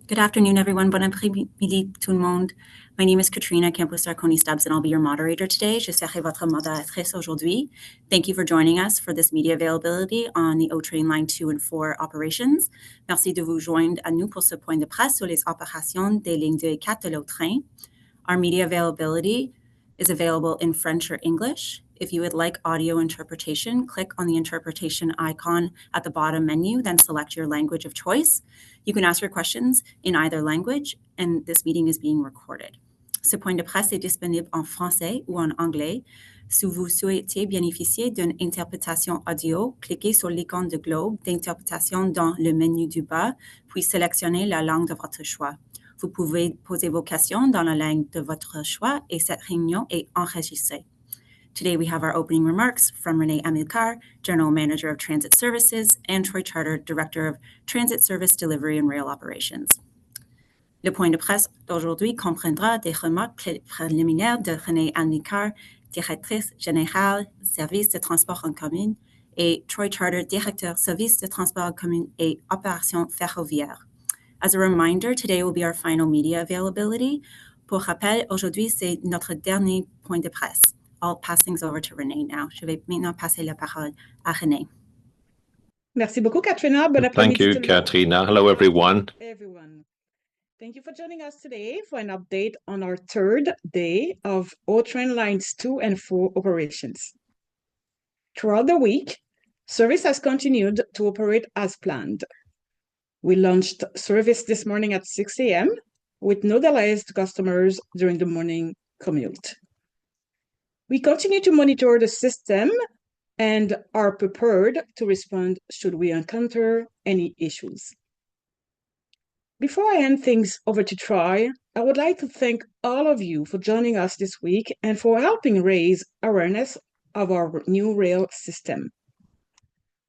Good afternoon, everyone. Bon après-midi, tout le monde. My name is Katrina Campos-Sarconi-Stubbs, and I'll be your moderator today. Je serai votre modératrice aujourd'hui. Thank you for joining us for this media availability on the O Train Line 2 and 4 operations. Merci de vous joindre à nous pour ce point de presse sur les opérations des lignes 2 et 4 de l'O Train. Our media availability is available in French or English. If you would like audio interpretation, click on the interpretation icon at the bottom menu, then select your language of choice. You can ask your questions in either language, and this meeting is being recorded. Ce point de presse est disponible en français ou en anglais. Si vous souhaitez bénéficier d'une interprétation audio, cliquez sur l'icône de globe d'interprétation dans le menu du bas, puis sélectionnez la langue de votre choix. Vous pouvez poser vos questions dans la langue de votre choix et cette réunion est enregistrée. Today we have our opening remarks from Renee Amilcar, General Manager of Transit Services, and Troy Charter, Director of Transit Service Delivery and Rail Operations. Le point de presse d'aujourd'hui comprendra des remarques préliminaires de Renee Amilcar, Directrice Générale Service de Transport en Commun, et Troy Charter, Directeur Service de Transport en Commun et Opérations Ferroviaires. As a reminder, today will be our final media availability. Pour rappel, aujourd'hui, c'est notre dernier point de presse. I'll pass things over to Renee now. Je vais maintenant passer la parole à Renee. Merci beaucoup, Katrina. Bon Thank you, Katrina. Hello, everyone. Thank you for joining us today for an update on our third day of O Train Lines 2 and 4 operations. Throughout the week, service has continued to operate as planned. We launched service this morning at 6 a.m. with no delays to customers during the morning commute. We continue to monitor the system and are prepared to respond should we encounter any issues. Before I hand things over to Troy, I would like to thank all of you for joining us this week and for helping raise awareness of our new rail system.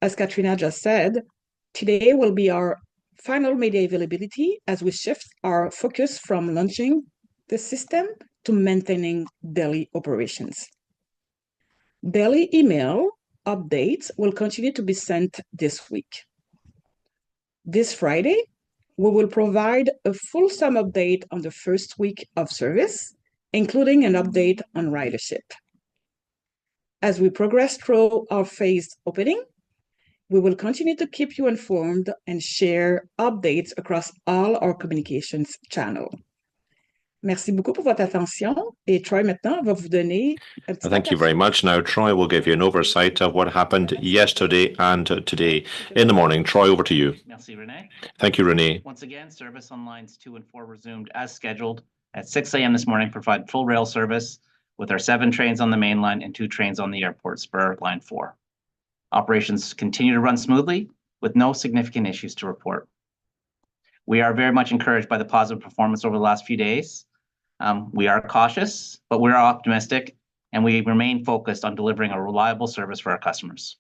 As Katrina just said, today will be our final media availability as we shift our focus from launching the system to maintaining daily operations. Daily email updates will continue to be sent this week. This Friday, we will provide a fulsome update on the first week of service, including an update on ridership. As we progress through our phased opening, we will continue to keep you informed and share updates across all our communications channels. Merci beaucoup pour votre attention. Et Troy, maintenant, va vous donner un petit Thank you very much. Now, Troy will give you an oversight of what happened yesterday and today in the morning. Troy, over to you. Merci, Renee. Thank you, Renee. Once again, service on lines 2 and 4 resumed as scheduled at 6 a.m. this morning, provide full rail service with our 7 trains on the main line and 2 trains on the airport spur, line 4. Operations continue to run smoothly with no significant issues to report. We are very much encouraged by the positive performance over the last few days. We are cautious, but we are optimistic, and we remain focused on delivering a reliable service for our customers.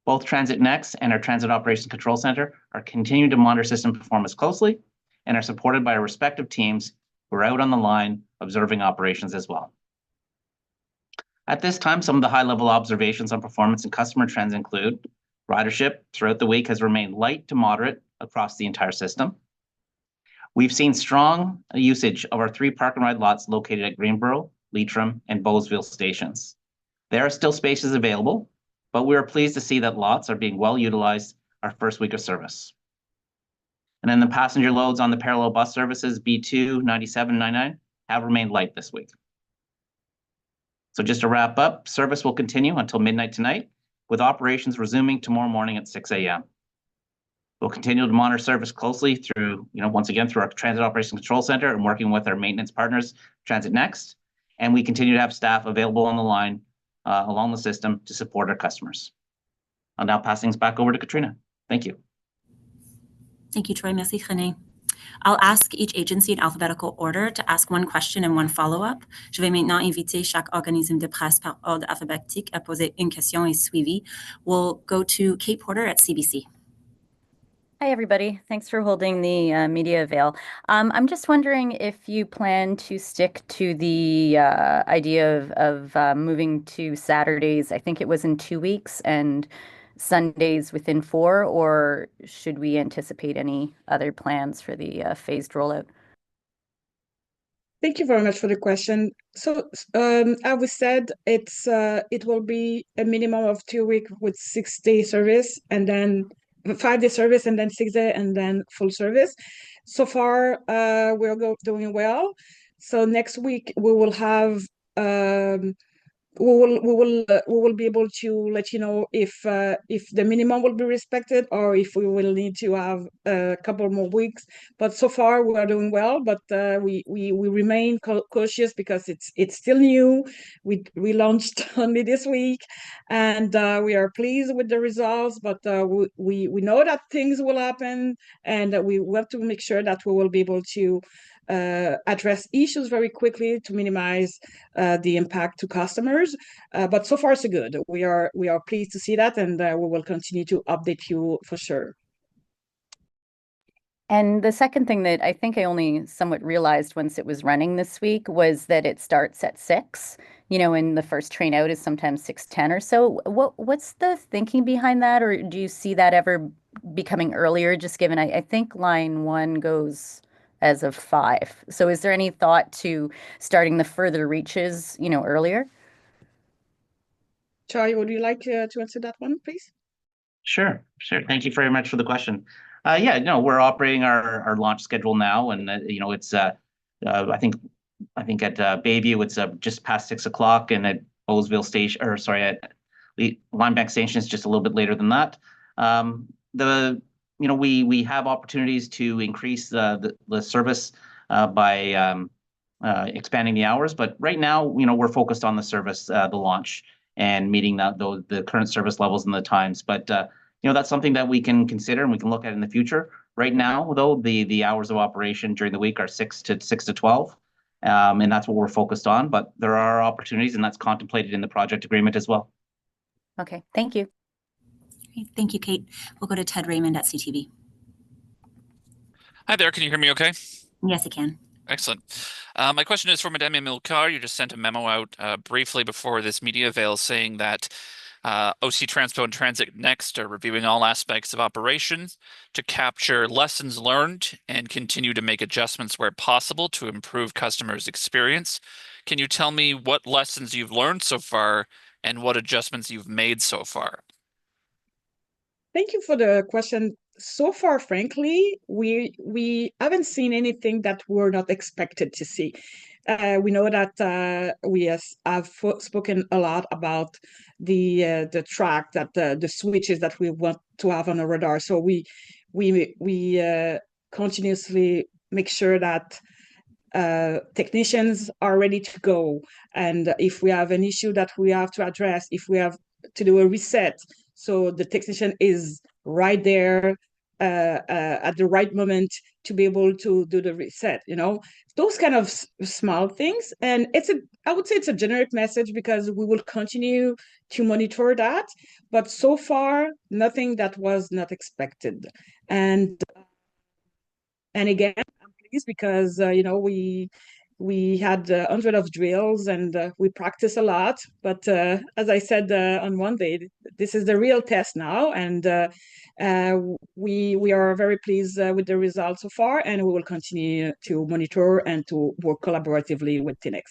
Both Transit Next and our Transit Operations Control Center are continuing to monitor system performance closely and are supported by our respective teams who are out on the line observing operations as well. At this time, some of the high-level observations on performance and customer trends include ridership throughout the week has remained light to moderate across the entire system. We've seen strong usage of our 3 park and ride lots located at Greenboro, Leitrim, and Bowesville stations. There are still spaces available, but we are pleased to see that lots are being well utilized our first week of service. And then the passenger loads on the parallel bus services B2, 97, 99 have remained light this week. So just to wrap up, service will continue until midnight tonight, with operations resuming tomorrow morning at 6 a.m. We'll continue to monitor service closely through, once again, through our Transit Operations Control Center and working with our maintenance partners, Transit Next. And we continue to have staff available on the line along the system to support our customers. I'll now pass things back over to Katrina. Thank you. Thank you, Troy. Merci, René. I'll ask each agency in alphabetical order to ask one question and one follow-up. Je vais maintenant inviter chaque organisme de presse par ordre alphabétique à poser une question et suivi. We'll go to Kate Porter at CBC. Hi, everybody. Thanks for holding the media avail. I'm just wondering if you plan to stick to the idea of moving to Saturdays. I think it was in 2 weeks, and Sundays within 4, or should we anticipate any other plans for the phased rollout? Thank you very much for the question. So, as we said, it will be a minimum of 2 weeks with 6-day service, and then 5-day service, and then 6-day, and then full service. So far, we're doing well. So next week we will have we will be able to let you know if the minimum will be respected or if we will need to have a couple more weeks. But so far we are doing well. But we remain cautious because it's still new. We launched only this week, and we are pleased with the results. But we know that things will happen, and we have to make sure that we will be able to address issues very quickly to minimize the impact to customers. But so far so good. We are pleased to see that, and we will continue to update you for sure. And the second thing that I think I only somewhat realized once it was running this week was that it starts at 6, and the first train out is sometimes 6:10 or so. What's the thinking behind that? Or do you see that ever becoming earlier, just given I think line 1 goes as of 5. So is there any thought to starting the further reaches, earlier? Chai, would you like to answer that one, please? Sure. Thank you very much for the question. Yeah, no, we're operating our launch schedule now, and it's I think at Bayview it's just past 6 o'clock, and at Bowesville station, or sorry, at Limebank station is just a little bit later than that. We have opportunities to increase the service by expanding the hours, but right now, we're focused on the service, the launch, and meeting the current service levels and the times. But that's something that we can consider and we can look at in the future. Right now, though, the hours of operation during the week are 6 to 12, and that's what we're focused on. But there are opportunities, and that's contemplated in the project agreement as well. Okay, thank you. Great. Thank you, Kate. We'll go to Ted Raymond at CTV. Hi there, can you hear me okay? Yes, I can. Excellent. My question is for Madame Amilcar. You just sent a memo out briefly before this media avail saying that OC Transpo and Transit Next are reviewing all aspects of operations to capture lessons learned and continue to make adjustments where possible to improve customers' experience. Can you tell me what lessons you've learned so far and what adjustments you've made so far? Thank you for the question. So far, frankly, we haven't seen anything that we're not expected to see. We know that we have spoken a lot about the track, that the switches that we want to have on the radar. So we continuously make sure that technicians are ready to go, and if we have an issue that we have to address, if we have to do a reset, so the technician is right there at the right moment to be able to do the reset, those kind of small things. And I would say it's a generic message because we will continue to monitor that, but so far nothing that was not expected. And again, I'm pleased because we had hundreds of drills, and we practice a lot. But as I said on Monday, this is the real test now, and we are very pleased with the results so far, and we will continue to monitor and to work collaboratively with TNX.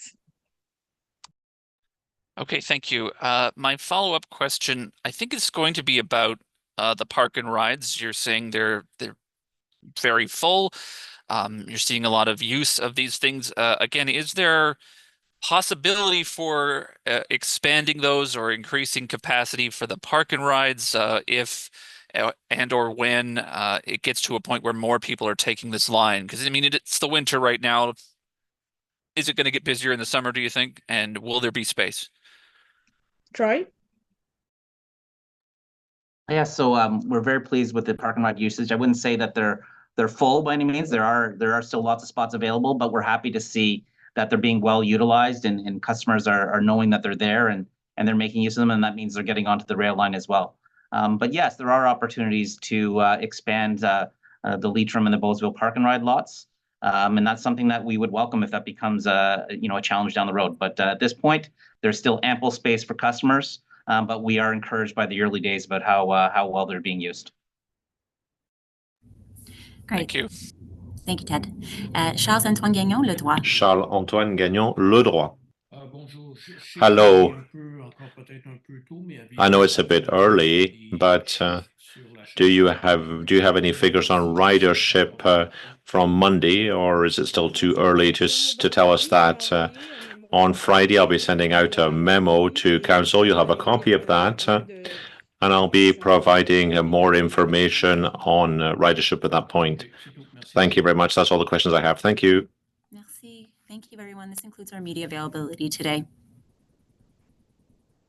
Okay, thank you. My follow-up question, I think it's going to be about the park and rides. You're saying they're very full. You're seeing a lot of use of these things. Again, is there possibility for expanding those or increasing capacity for the park and rides if and or when it gets to a point where more people are taking this line? Because I mean, it's the winter right now. Is it going to get busier in the summer, do you think? And will there be space? Troy? Yeah, so we're very pleased with the parking lot usage. I wouldn't say that they're full by any means. There are still lots of spots available, but we're happy to see that they're being well utilized, and customers are knowing that they're there and they're making use of them, and that means they're getting onto the rail line as well. But yes, there are opportunities to expand the Leitrim and the Bowesville park and ride lots, and that's something that we would welcome if that becomes a challenge down the road. But at this point, there's still ample space for customers. but we are encouraged by the early days about how well they're being used. Great. Thank you. Thank you, Ted. Charles-Antoine Gagnon, Le Droit. Charles-Antoine Gagnon, Le Droit. Hello. I know it's a bit early, but do you have any figures on ridership from Monday, or is it still too early to tell us that? On Friday, I'll be sending out a memo to council. You'll have a copy of that, and I'll be providing more information on ridership at that point. Thank you very much. That's all the questions I have. Thank you. Merci. Thank you, everyone. This concludes our media availability today.